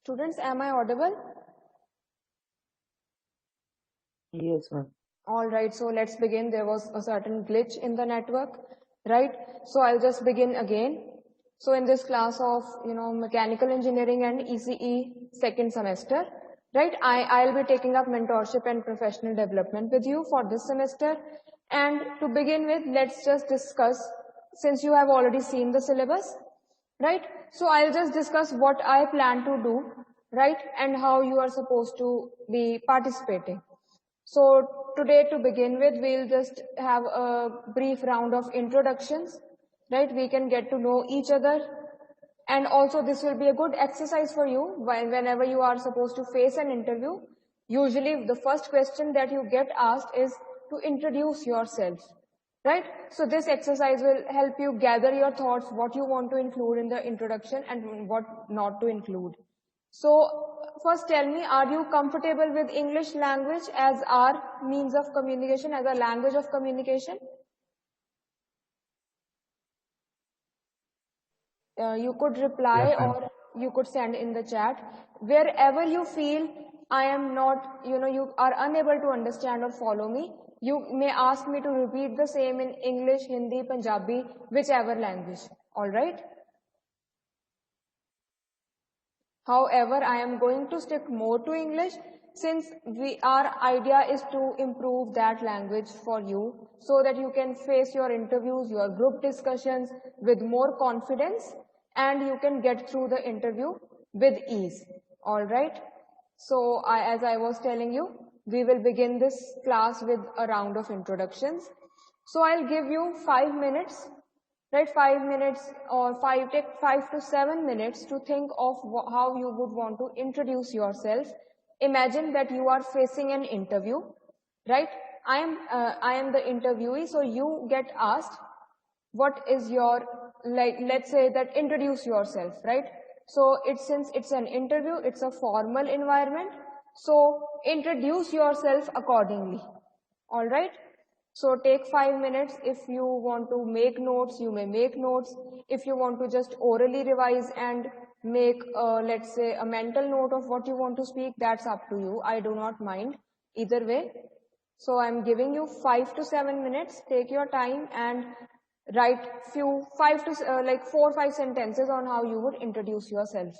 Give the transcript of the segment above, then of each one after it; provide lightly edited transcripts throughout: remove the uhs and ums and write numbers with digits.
Students, am I audible? Yes, ma'am. All right, so let's begin. There was a certain glitch in the network, right? So I'll just begin again. So in this class of, mechanical engineering and ECE second semester, right? I'll be taking up mentorship and professional development with you for this semester. And to begin with, let's just discuss, since you have already seen the syllabus, right? So I'll just discuss what I plan to do, right? And how you are supposed to be participating. So today, to begin with, we'll just have a brief round of introductions, right? We can get to know each other. And also this will be a good exercise for you whenever you are supposed to face an interview. Usually the first question that you get asked is to introduce yourself, right? So this exercise will help you gather your thoughts, what you want to include in the introduction and what not to include. So first tell me, are you comfortable with English language as our means of communication, as a language of communication? You could reply, Yes, ma'am. or you could send in the chat. Wherever you feel I am not, you are unable to understand or follow me, you may ask me to repeat the same in English, Hindi, Punjabi, whichever language. All right? However, I am going to stick more to English since our idea is to improve that language for you so that you can face your interviews, your group discussions with more confidence and you can get through the interview with ease. All right. So as I was telling you, we will begin this class with a round of introductions. So I'll give you 5 minutes, right? 5 minutes or take 5 to 7 minutes to think of how you would want to introduce yourself. Imagine that you are facing an interview, right? I am the interviewee, so you get asked, what is your, let's say that introduce yourself, right? So since it's an interview, it's a formal environment, so introduce yourself accordingly. All right? So take 5 minutes. If you want to make notes, you may make notes. If you want to just orally revise and make, let's say, a mental note of what you want to speak, that's up to you. I do not mind either way. So I'm giving you 5 to 7 minutes. Take your time and write few 4 or 5 sentences on how you would introduce yourself.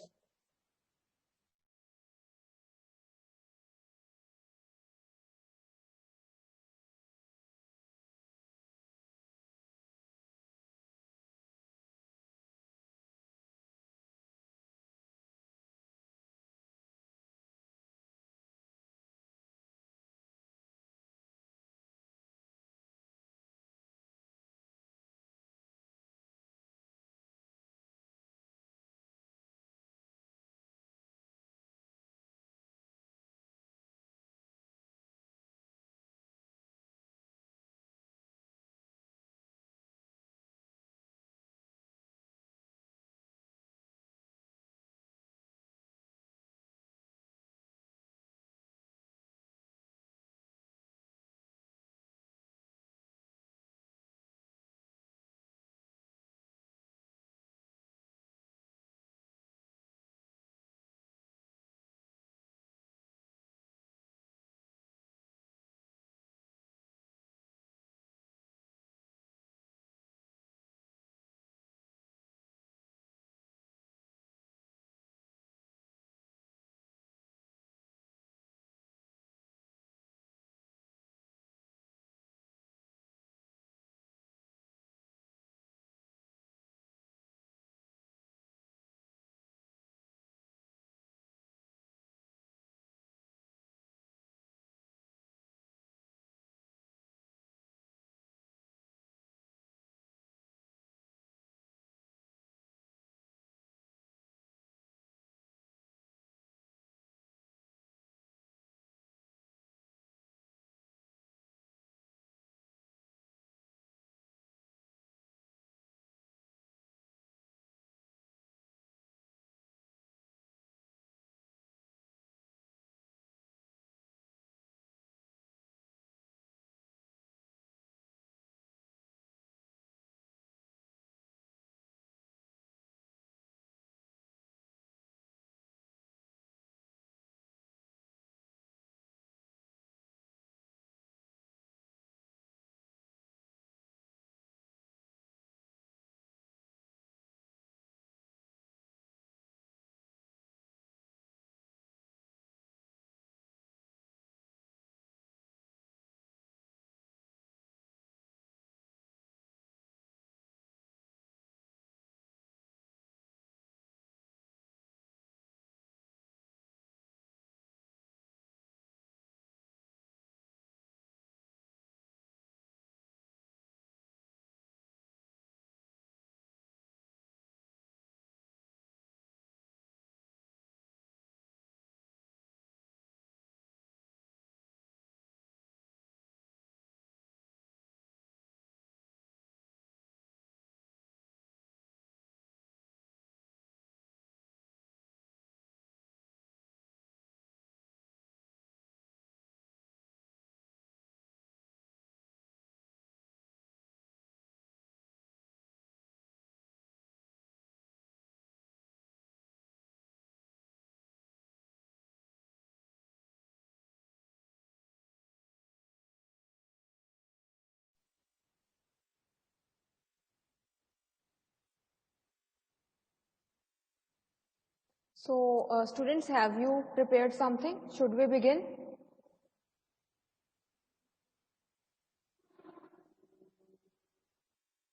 So, students, have you prepared something? Should we begin?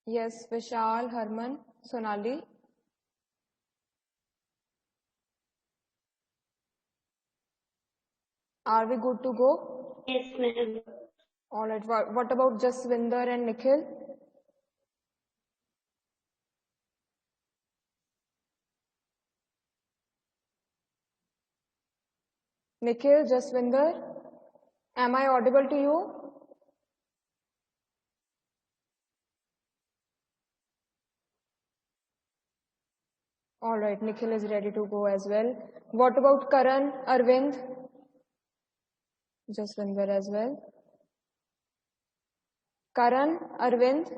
Yes, Vishal, Harman, Sonali. Are we good to go? Yes, ma'am. All right. What about Jaswinder and Nikhil? Nikhil, Jaswinder, am I audible to you? All right, Nikhil is ready to go as well. What about Karan, Arvind? Jaswinder as well. Karan, Arvind,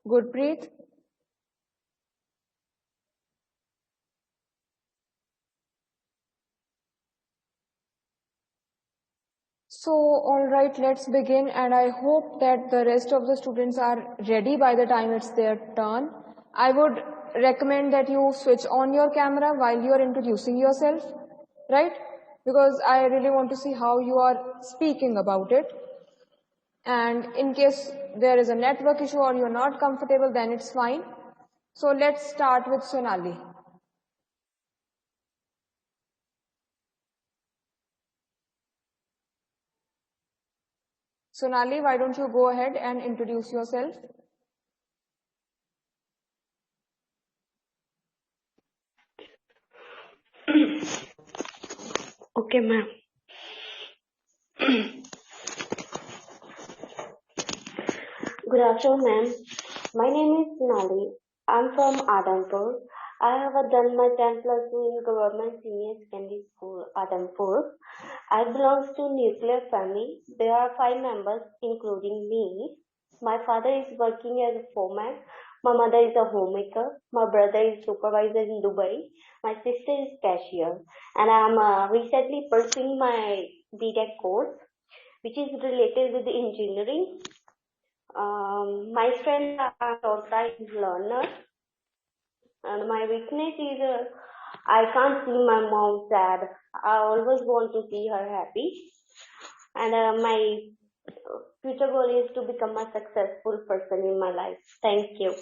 Gurpreet. So, all right, let's begin, and I hope that the rest of the students are ready by the time it's their turn. I would recommend that you switch on your camera while you are introducing yourself, right? Because I really want to see how you are speaking about it. And in case there is a network issue or you're not comfortable, then it's fine. So let's start with Sonali. Sonali, why don't you go ahead and introduce yourself? Okay, ma'am. Good afternoon, ma'am. My name is Nali. I'm from Adampur. I have done my 10 plus 2 in government senior secondary school, Adampur. I belong to nuclear family. There are 5 members, including me. My father is working as a foreman. My mother is a homemaker. My brother is supervisor in Dubai. My sister is cashier. And I'm recently pursuing my BTech course, which is related with engineering. My strength are outside learner, and my weakness is I can't see my mom sad. I always want to see her happy, and my future goal is to become a successful person in my life. Thank you.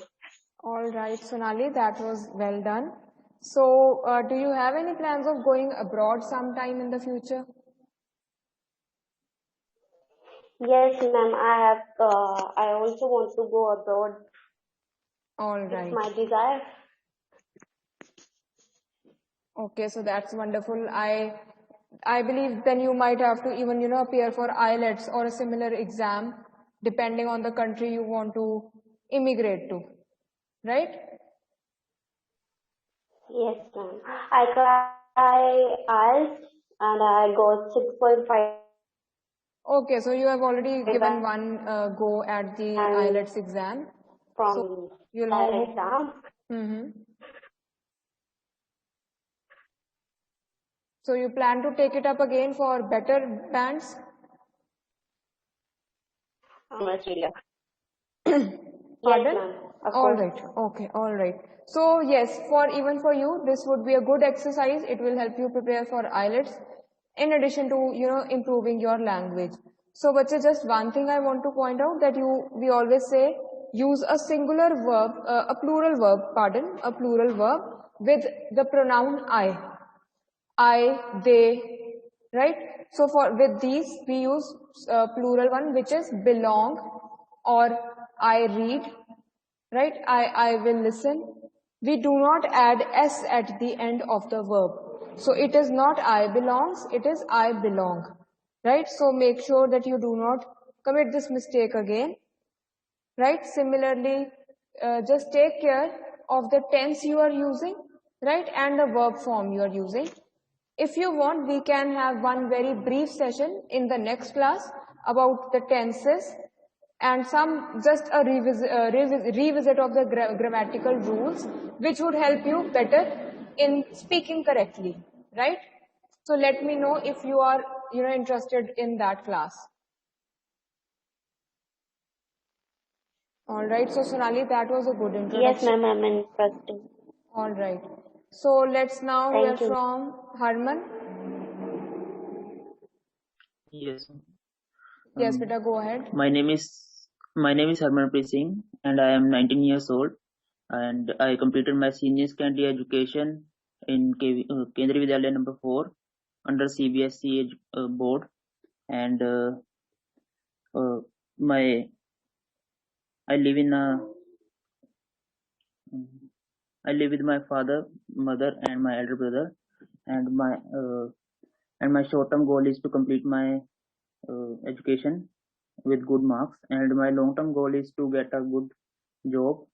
All right, Sonali, that was well done. So, do you have any plans of going abroad sometime in the future? Yes, ma'am. I have. I also want to go abroad. All It's right. my desire. Okay, so that's wonderful. I believe then you might have to even, appear for IELTS or a similar exam, depending on the country you want to immigrate to, right? Yes, ma'am. I tried IELTS and I got 6.5. Okay, so you have already given one go at the And IELTS exam. So from you'll that hope. exam. So you plan to take it up again for better bands? Australia. Pardon? Yes, ma'am. Of All course. right. Okay. All right. So yes, even for you, this would be a good exercise. It will help you prepare for IELTS in addition to, improving your language. So, bache, just one thing I want to point out that we always say use a singular verb, a plural verb with the pronoun I, they, right? So with these, we use plural one, which is belong, or I read, right? I will listen. We do not add s at the end of the verb. So it is not I belongs, it is I belong, right? So make sure that you do not commit this mistake again, right? Similarly, just take care of the tense you are using, right? And the verb form you are using. If you want, we can have one very brief session in the next class about the tenses and just a revisit of the grammatical rules, which would help you better in speaking correctly, right? So let me know if you are, interested in that class. All right. So Sonali, that was a good introduction. Yes, ma'am. I'm interested. All right. So let's now hear Thank you. from Harman. Yes. Yes, beta, go ahead. My name is Harmanpreet Singh, and I am 19 years old, and I completed my senior secondary education in Kendriya Vidyalaya number 4 under CBSE board, and my I live in a I live with my father, mother, and my elder brother, and my short-term goal is to complete my education with good marks, and my long-term goal is to get a good job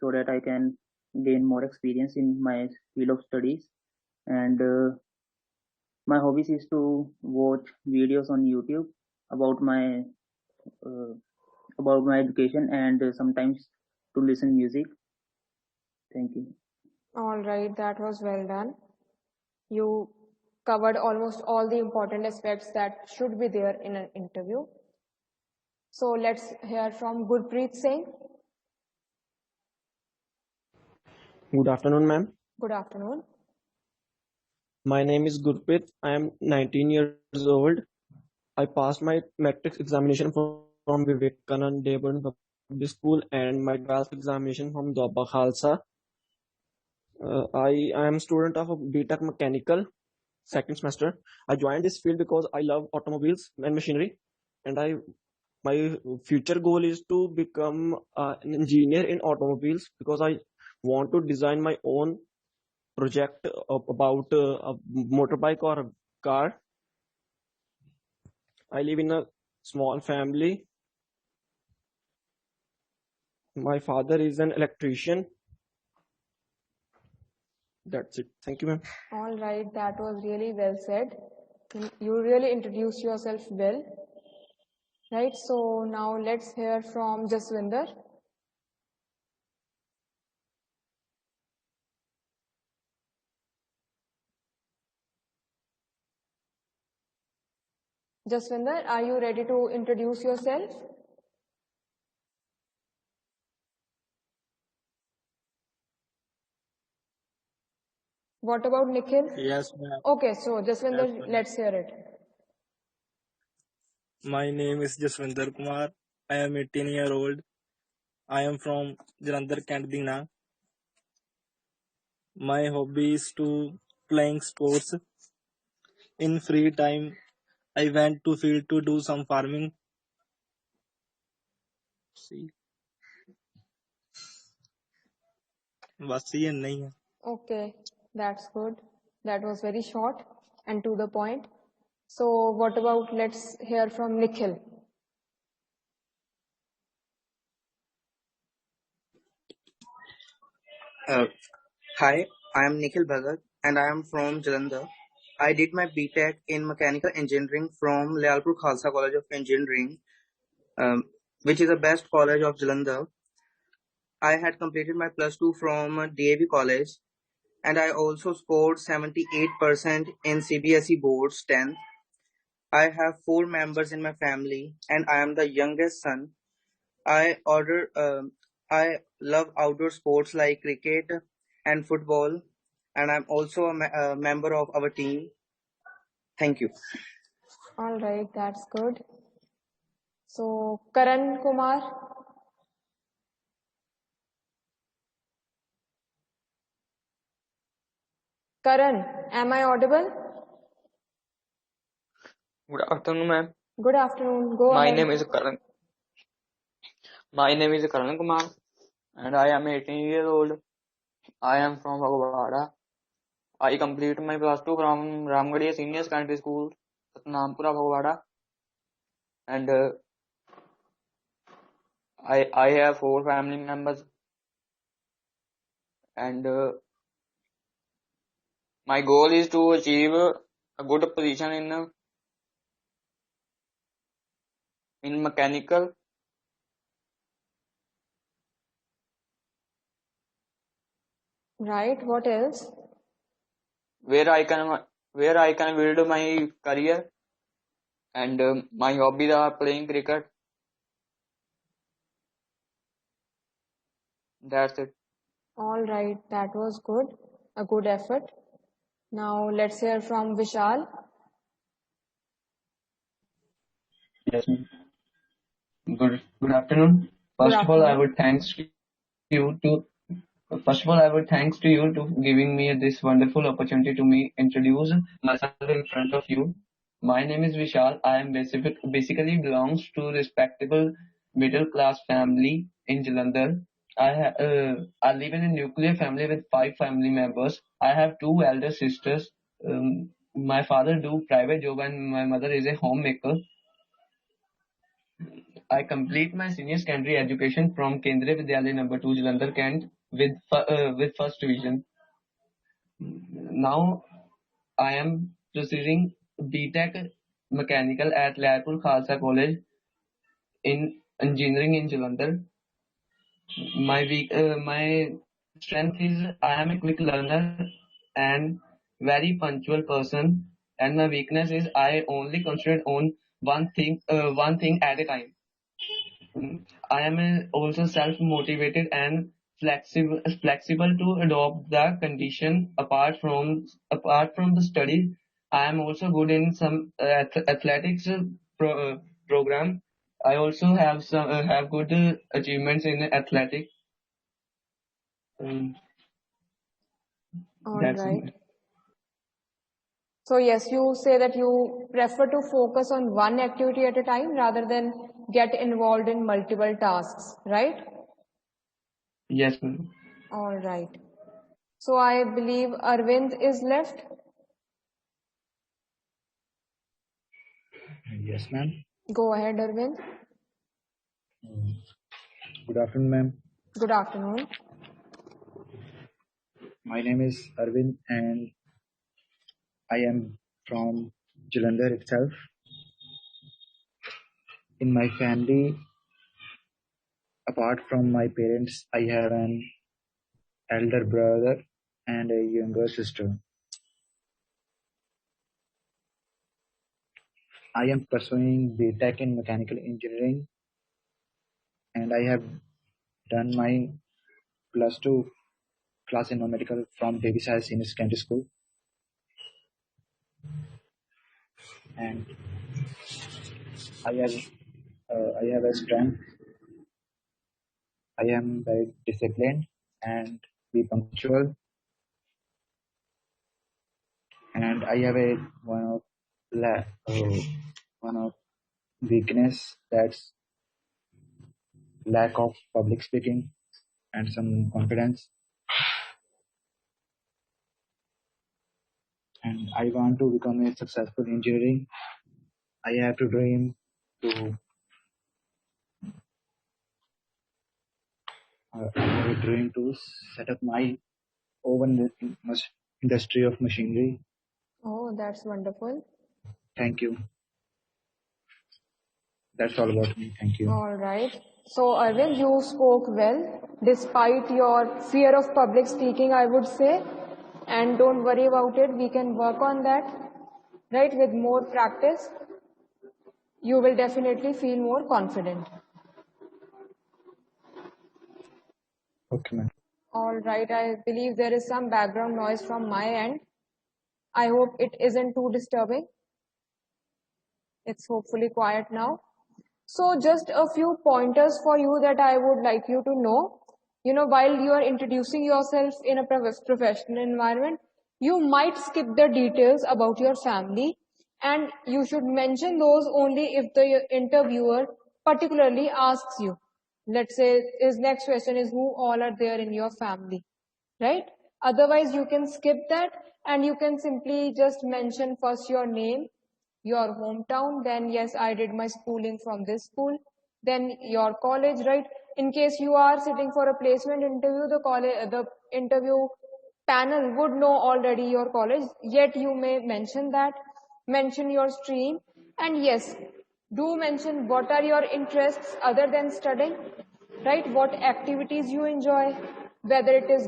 so that I can gain more experience in my field of studies. And my hobbies is to watch videos on YouTube about my uh, education, and sometimes to listen music. Thank you. All right, that was well done. You covered almost all the important aspects that should be there in an interview. So let's hear from Gurpreet Singh. Good afternoon, ma'am. Good afternoon. My name is Gurpreet. I am 19 years old. I passed my matrix examination from Vivekanand Devan Public School and my 12th examination from Doaba Khalsa. I am student of BTech Mechanical, second semester. I joined this field because I love automobiles and machinery, and my future goal is to become an engineer in automobiles because I want to design my own project about a motorbike or a car. I live in a small family. My father is an electrician. That's it. Thank you, ma'am. All right, that was really well said. You really introduced yourself well. Right, so now let's hear from Jaswinder. Jaswinder, are you ready to introduce yourself? What about Nikhil? Yes, ma'am. Okay, so Jaswinder, Yes, ma'am. let's hear it. My name is Jaswinder Kumar. I am 18-year-old. I am from Jalandhar, Kent Dina. My hobby is to playing sports. In free time, I went to field to do some farming. See, बस ये नहीं है. Okay, that's good. That was very short and to the point. So what about, let's hear from Nikhil. Hi, I am Nikhil Bhagat and I am from Jalandhar. I did my BTech in Mechanical Engineering from Layalpur Khalsa College of Engineering, which is the best college of Jalandhar. I had completed my plus 2 from DAV College, and I also scored 78% in CBSE Board's 10th. I have 4 members in my family and I am the youngest son. I love outdoor sports like cricket and football, and I'm also a member of our team. Thank you. All right, that's good. So Karan Kumar. Karan, am I audible? Good afternoon, ma'am. Good afternoon. Go My ahead. name is Karan. My name is Karan Kumar, and I am 18 years old. I am from Phagwara. I completed my plus 2 from Ramgarhia Senior Secondary School, Satnampura, Phagwara, and I have 4 family members, and my goal is to achieve a good position in mechanical. Right, what else? Where I can build my career, and my hobbies are playing cricket. That's it. All right, that was good. a good effort. Now let's hear from Vishal. Yes, ma'am. Good afternoon. Good First of all, I afternoon. would thanks to you to First of all, I would thanks to you to giving me this wonderful opportunity to me introduce myself in front of you. My name is Vishal. I am basically belongs to respectable middle class family in Jalandhar. I live in a nuclear family with 5 family members. I have 2 elder sisters. My father do private job and my mother is a homemaker. I complete my senior secondary education from Kendriya Vidyalaya number 2 Jalandhar Kent with first division. Now I am proceeding BTech Mechanical at Lairpur Khalsa College in engineering in Jalandhar. My strength is I am a quick learner and very punctual person, and my weakness is I only concentrate on one thing at a time. I am also self-motivated and flexible to adopt the condition apart from the studies. I am also good in some athletics program. I also have good achievements in athletics. All That's right. it. So yes, you say that you prefer to focus on one activity at a time rather than get involved in multiple tasks, right? Yes, ma'am. All right. So I believe Arvind is left. Yes, ma'am. Go ahead, Arvind. Good afternoon, ma'am. Good afternoon. My name is Arvind, and I am from Jalandhar itself. In my family, apart from my parents, I have an elder brother and a younger sister. I am pursuing BTech in mechanical engineering, and I have done my plus 2 class in non-medical from Devi Sai Senior Secondary School. And I have a strength. I am very disciplined and be punctual, and I have a one of weakness, that's lack of public speaking and some confidence. And I want to become a successful engineering. I have to dream to I have a dream to set up my own industry of machinery. Oh, that's wonderful. Thank you. That's all about me. Thank you. All right. So, Arvind, you spoke well despite your fear of public speaking, I would say. And don't worry about it. We can work on that, right? With more practice, you will definitely feel more confident. Okay, ma'am. All right. I believe there is some background noise from my end. I hope it isn't too disturbing. It's hopefully quiet now. So just a few pointers for you that I would like you to know. You know, while you are introducing yourself in a professional environment, you might skip the details about your family, and you should mention those only if the interviewer particularly asks you. Let's say his next question is who all are there in your family, right? Otherwise, you can skip that and you can simply just mention first your name, your hometown, then yes, I did my schooling from this school, then your college, right? In case you are sitting for a placement interview, the interview panel would know already your college, yet you may mention that, mention your stream, and yes, do mention what are your interests other than studying, right? What activities you enjoy, whether it is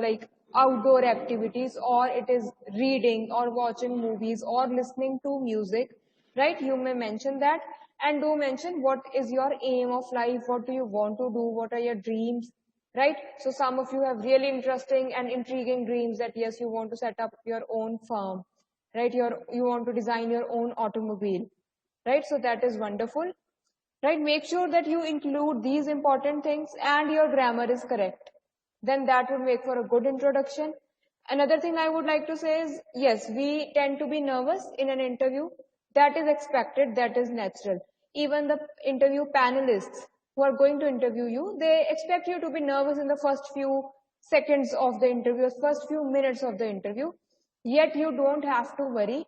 like outdoor activities or it is reading or watching movies or listening to music, right? You may mention that, and do mention what is your aim of life, what do you want to do, what are your dreams, right? So some of you have really interesting and intriguing dreams that yes, you want to set up your own firm, right? You want to design your own automobile, right? So that is wonderful, right? Make sure that you include these important things and your grammar is correct. Then that would make for a good introduction. Another thing I would like to say is, yes, we tend to be nervous in an interview. That is expected, that is natural. Even the interview panelists who are going to interview you, they expect you to be nervous in the first few seconds of the interview, first few minutes of the interview. Yet you don't have to worry.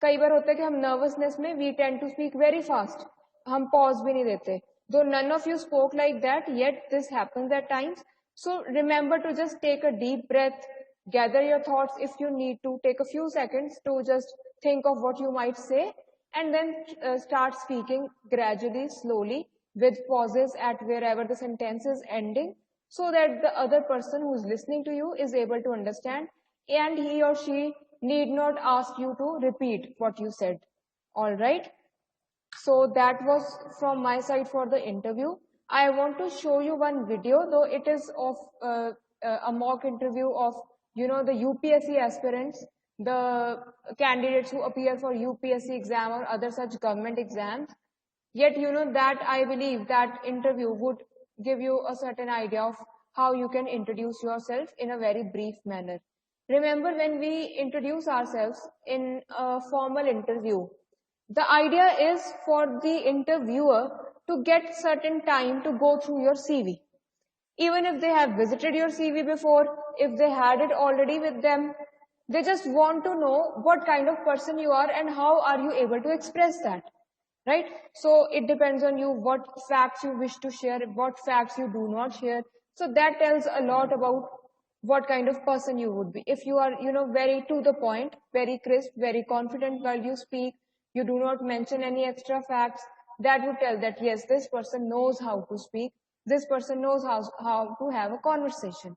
कई बार होता है कि हम nervousness में we tend to speak very fast, हम pause भी नहीं देते. Though none of you spoke like that, yet this happens at times. So remember to just take a deep breath, gather your thoughts if you need to, take a few seconds to just think of what you might say, and then start speaking gradually, slowly, with pauses at wherever the sentence is ending, so that the other person who is listening to you is able to understand, and he or she need not ask you to repeat what you said. All right? So that was from my side for the interview. I want to show you one video, though it is of a mock interview of, the UPSC aspirants, the candidates who appear for UPSC exam or other such government exams. Yet, that I believe that interview would give you a certain idea of how you can introduce yourself in a very brief manner. Remember, when we introduce ourselves in a formal interview, the idea is for the interviewer to get certain time to go through your CV. Even if they have visited your CV before, if they had it already with them, they just want to know what kind of person you are and how are you able to express that, right? So it depends on you what facts you wish to share, what facts you do not share. So that tells a lot about what kind of person you would be. If you are, very to the point, very crisp, very confident while you speak, you do not mention any extra facts, that would tell that yes, this person knows how to speak, this person knows how to have a conversation,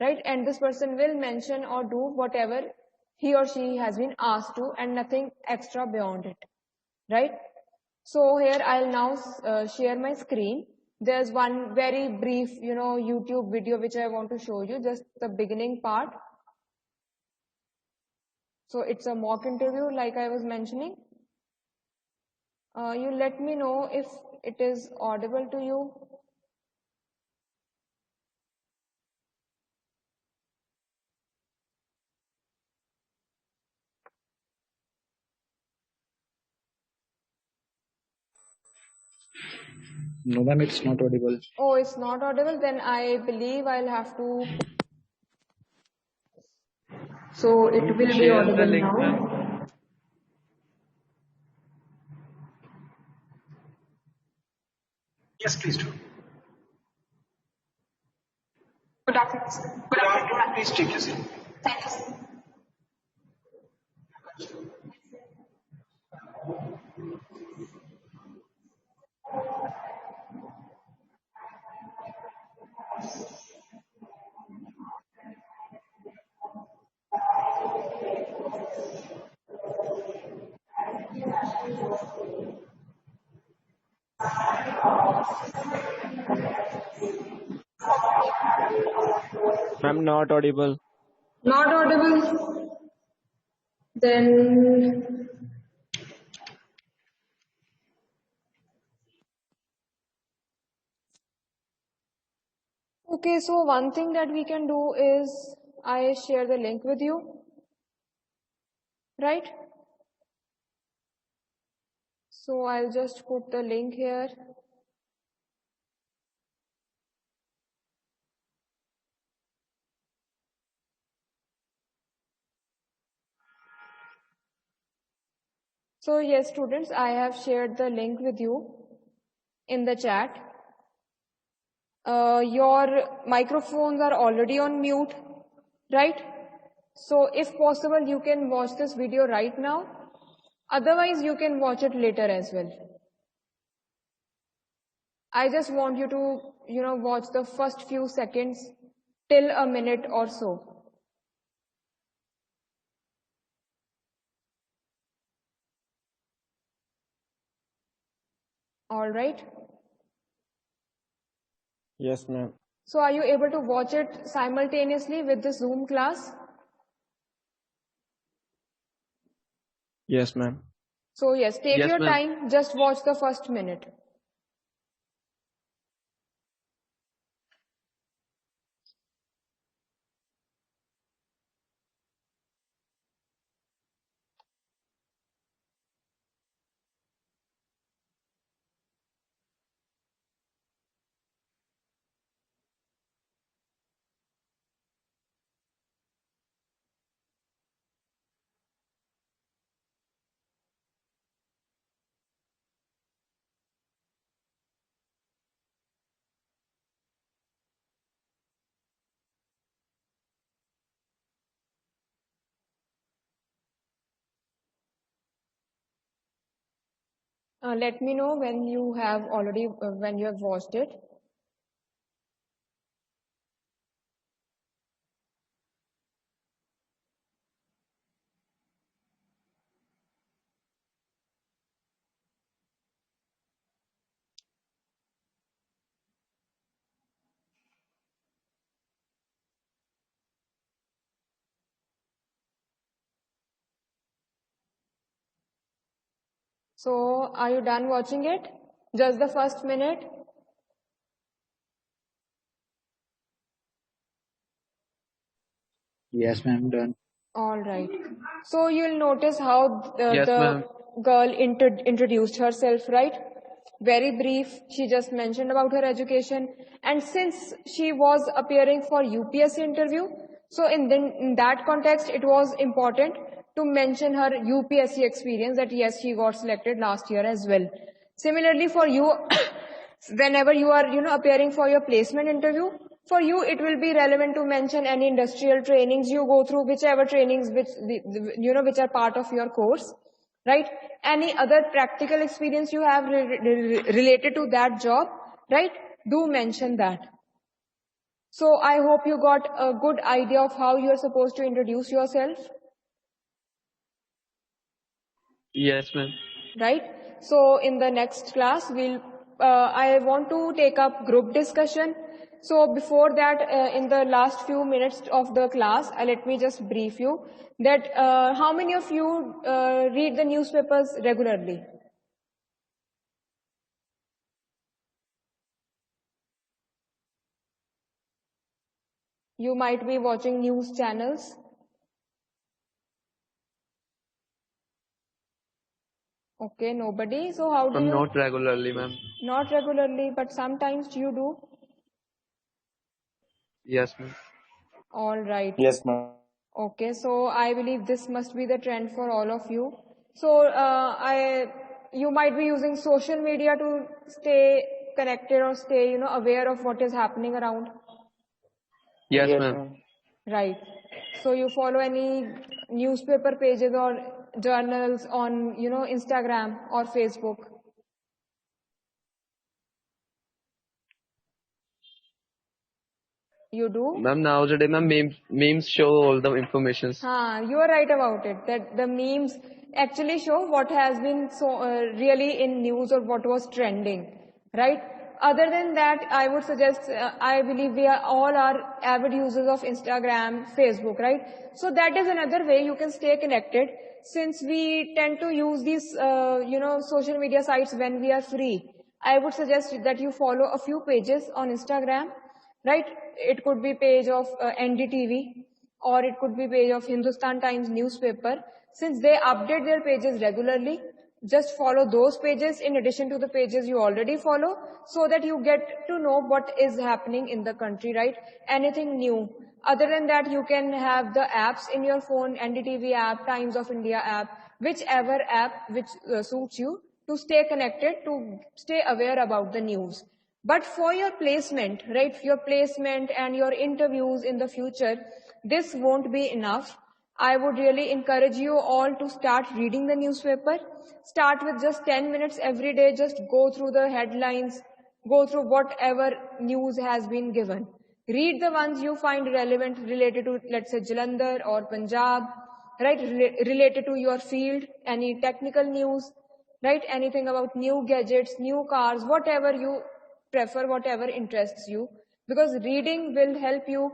right? And this person will mention or do whatever he or she has been asked to and nothing extra beyond it, right? So here I'll now share my screen. There's one very brief, YouTube video which I want to show you, just the beginning part. So it's a mock interview like I was mentioning. You let me know if it is audible to you. No, ma'am, it's not audible. Oh, it's not audible? Then I believe I'll have to. So it will be Share the audible link, now. ma'am. Yes, please do. Good afternoon, sir. Good afternoon. Please take your seat. Thank you, sir. I'm not audible. Not audible? Then okay, so one thing that we can do is I share the link with you, right? So I'll just put the link here. So yes, students, I have shared the link with you in the chat. Your microphones are already on mute, right? So if possible, you can watch this video right now. Otherwise, you can watch it later as well. I just want you to, watch the first few seconds till a minute or so. All right. Yes, ma'am. So are you able to watch it simultaneously with the Zoom class? Yes, ma'am. So yes, take Yes, your ma'am. time, just watch the first minute. Let me know when you have already, when you have watched it. So are you done watching it? Just the first minute? Yes, ma'am, done. All right. So you'll notice how Yes, ma'am. the girl introduced herself, right? Very brief. She just mentioned about her education. And since she was appearing for UPSC interview, so in that context, it was important to mention her UPSC experience that yes, she got selected last year as well. Similarly for you, whenever you are, appearing for your placement interview, for you, it will be relevant to mention any industrial trainings you go through, whichever trainings which are part of your course, right? Any other practical experience you have related to that job, right? Do mention that. So I hope you got a good idea of how you are supposed to introduce yourself, Yes, ma'am. right? So in the next class, I want to take up group discussion. So before that, in the last few minutes of the class, let me just brief you that how many of you read the newspapers regularly? You might be watching news channels. Okay, nobody. So how do you? Not regularly, ma'am. Not regularly, but sometimes you do. Yes, ma'am. All right. Yes, ma'am. Okay, so I believe this must be the trend for all of you. So you might be using social media to stay connected or stay, aware of what is happening around. Yes, Yes, ma'am. ma'am. Right. So you follow any newspaper pages or journals on, Instagram or Facebook. You do? Ma'am, nowadays, ma'am, memes show all the informations. You are right about it, that the memes actually show what has been really in news or what was trending, right? Other than that, I would suggest, I believe we all are avid users of Instagram, Facebook, right? So that is another way you can stay connected, since we tend to use these, social media sites when we are free. I would suggest that you follow a few pages on Instagram, right? It could be page of NDTV, or it could be page of Hindustan Times newspaper. Since they update their pages regularly, just follow those pages in addition to the pages you already follow, so that you get to know what is happening in the country, right? Anything new. Other than that, you can have the apps in your phone, NDTV app, Times of India app, whichever app which suits you, to stay connected, to stay aware about the news. But for your placement, right, your placement and your interviews in the future, this won't be enough. I would really encourage you all to start reading the newspaper. Start with just 10 minutes every day. Just go through the headlines, go through whatever news has been given. Read the ones you find relevant, related to, let's say, Jalandhar or Punjab, right, related to your field, any technical news, right, anything about new gadgets, new cars, whatever you prefer, whatever interests you. because reading will help you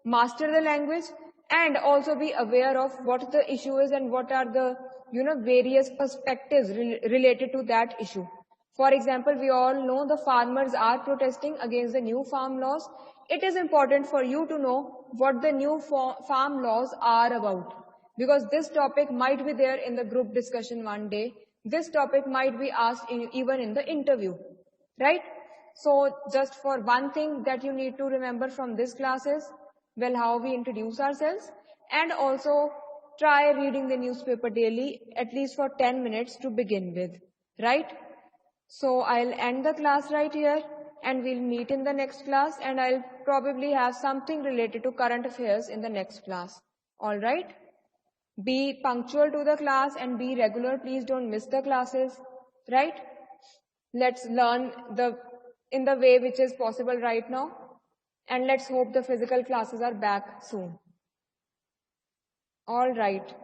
master the language and also be aware of what the issue is and what are the various perspectives related to that issue. For example, we all know the farmers are protesting against the new farm laws. It is important for you to know what the new farm laws are about, because this topic might be there in the group discussion one day. This topic might be asked even in the interview, right? So just for one thing that you need to remember from this class is, well, how we introduce ourselves, and also try reading the newspaper daily, at least for 10 minutes to begin with, right? So I'll end the class right here, and we'll meet in the next class, and I'll probably have something related to current affairs in the next class. All right? Be punctual to the class and be regular. Please don't miss the classes, right? Let's learn in the way which is possible right now, and let's hope the physical classes are back soon. All right.